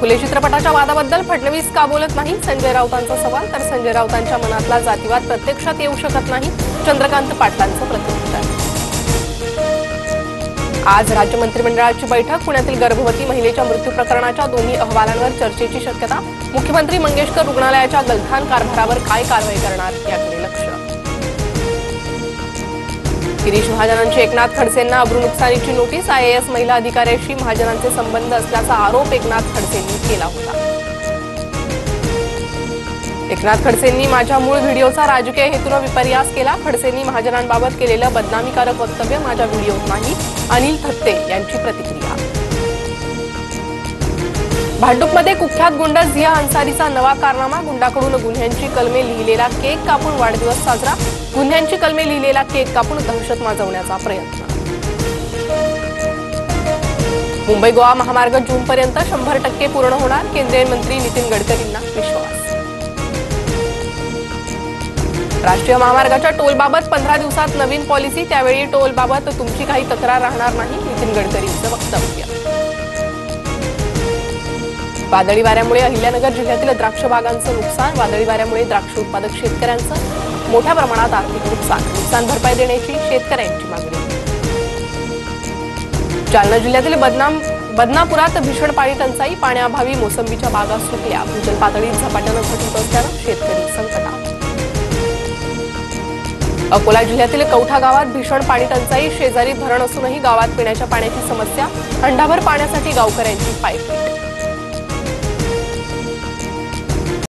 फुले चित्रपटाच्या वादाबद्दल फडणवीस का बोलत नाही? संजय राऊतांचा सवाल. तर संजय राऊतांच्या मनातला जातीवाद प्रत्यक्षात येऊ शकत नाही, चंद्रकांत पाटलांचं प्रत्युत्तर. आज राज्य मंत्रिमंडळाची बैठक. पुण्यातील गर्भवती महिलेच्या मृत्यू प्रकरणाच्या दोन्ही अहवालांवर चर्चेची शक्यता. मुख्यमंत्री मंगेशकर रुग्णालयाच्या गलथान कारभारावर काय कारवाई करणार याकडे लक्ष. गिरीश महाजनांची एकनाथ खडसेंना अब्रू नुकसानीची नोटीस. IAS महिला अधिकाऱ्याशी महाजनांचे संबंध असल्याचा आरोप एकनाथ खडसेंनी केला होता. एकनाथ खडसेंनी माझ्या मूळ व्हिडिओचा राजकीय हेतूने विपर्यास केला. खडसेंनी महाजनांबाबत केलेलं बदनामीकारक वक्तव्य माझ्या व्हिडिओत नाही. अनिल थत्ते यांची प्रतिक्रिया. भांडूपमध्ये कुख्यात गुंड झिया अन्सारीचा नवा कारनामा. गुंडाकडून गुन्ह्यांची कलमे लिहिलेला केक कापून वाढदिवस साजरा. गुन्ह्यांची कलमे लिहिलेला केक कापून दहशत माजवण्याचा प्रयत्न. मुंबई गोवा महामार्ग जूनपर्यंत 100% पूर्ण होणार. केंद्रीय मंत्री नितीन गडकरींना विश्वास. राष्ट्रीय महामार्गाच्या टोलबाबत 15 दिवसात नवीन पॉलिसी. त्यावेळी टोलबाबत तुमची काही तक्रार राहणार नाही, नितीन गडकरींचं वक्तव्य. वादळी वाऱ्यामुळे अहिल्यानगर जिल्ह्यातील द्राक्ष बागांचं नुकसान. वादळी वाऱ्यामुळे द्राक्ष उत्पादक शेतकऱ्यांचं मोठ्या प्रमाणात आर्थिक नुकसान भरपाई देण्याची शेतकऱ्यांची मागणी. जालना जिल्ह्यातील बदनापुरात भीषण पाणी टंचाई. पाण्याअभावी मोसंबीच्या बागा सुकल्या. भूजल पातळीत झपाट्यानं घट होत असल्यानं शेतकरी संकटात. अकोला जिल्ह्यातील कौठा गावात भीषण पाणी टंचाई. शेजारी धरण असूनही गावात पिण्याच्या पाण्याची समस्या. हंडाभर पाण्यासाठी गावकऱ्यांची पायपीट.